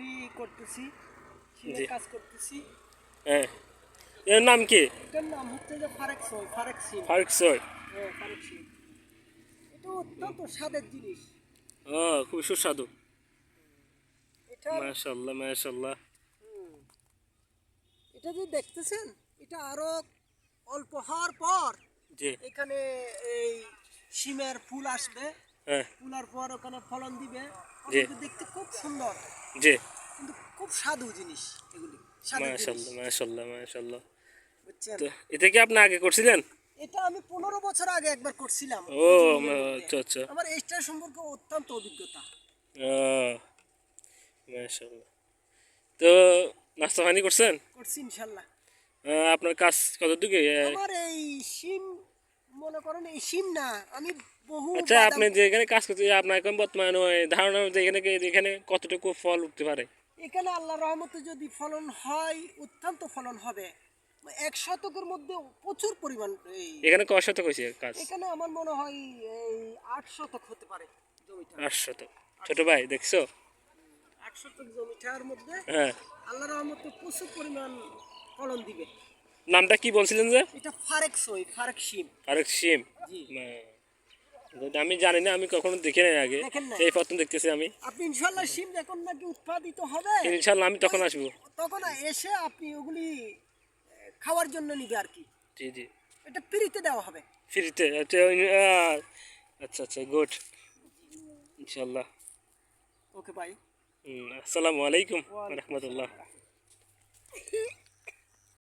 এগুলি করতেছি, জি শিমের কাজ করতেছি। হ্যাঁ, এর নাম কি? এটার নাম হচ্ছে যে ফারেক সিম। ফারুক সই। হ্যাঁ, ফারেক সিম। এটা অত্যন্ত স্বাদের জিনিস। ও, খুব সুস্বাদু। এটার মাশাআল্লাহ মাশাআল্লাহ। হুম, এটা যে দেখতেছেন, এটা আরো অল্প হওয়ার পর জি এখানে এই শিমের ফুল আসবে। হ্যাঁ ফুলার পর ওখানে ফলন দিবে। জি ফলন দেখতে খুব সুন্দর, জি কিন্তু খুব স্বাদু জিনিস এগুলি, স্বাদের জিনিস, মাশাআল্লাহ মাশাআল্লাহ মাশাআল্লাহ। বুঝছেন? তো এটা কি আপনি আগে করছিলেন? এটা আমি 15 বছর আগে একবার করছিলাম ও এই জমির মধ্যে। আচ্ছা আচ্ছা। আমার এইটা সম্পর্কে অত্যন্ত অভিজ্ঞতা। মাশাআল্লাহ। তো নাস্তা পানি করছেন? করছি ইনশাল্লাহ। আপনার কাজ কতটুকু? আমার এই শিম, মনে করেন এই শিম না, আমি বহু আচ্ছা, বাদাম। আপনি যেখানে কাজ করতে আপনার এখন বর্তমানে ওই ধারণা অনুযায়ী এখানে কতটুকু ফল উঠতে পারে? এখানে আল্লাহ রহমতে যদি ফলন হয়, অত্যন্ত ফলন হবে। 1 শতকের মধ্যে প্রচুর পরিমাণ এই, এখানে কয় শতক হয়েছে কাজ? এখানে আমার মনে হয় এই 8 শতক হতে পারে জমিটা। 8 শতক। ছোট ভাই দেখছো? 8 শতক জমিটার মধ্যে হ্যাঁ। আল্লাহ রহমতে প্রচুর পরিমাণ ফলন দিবে। নামটা কি বলছিলেন যে? এটা ফারেক শিম। ফারুক সিম। জি। না, এটা আমি জানি না, আমি কখনো দেখি নাই আগে। দেখেন না? এই প্রথম দেখতেছি আমি। আপনি ইনশাল্লাহ শিম যখন নাকি উৎপাদিত হবে, ইনশাল্লাহ আমি তখন ওই- আসবো। তখন এসে আপনি ওগুলি খাওয়ার জন্য নিবে আর কি। জি জি। এটা ফ্রিতে দেওয়া হবে। ফ্রিতে? আচ্ছা আচ্ছা আচ্ছা, গুড। ইনশাল্লাহ। ওকে ভাই। আসসালামু আলাইকুম ওয়ালাইকুম রহমতুল্লাহ। আসসালাম।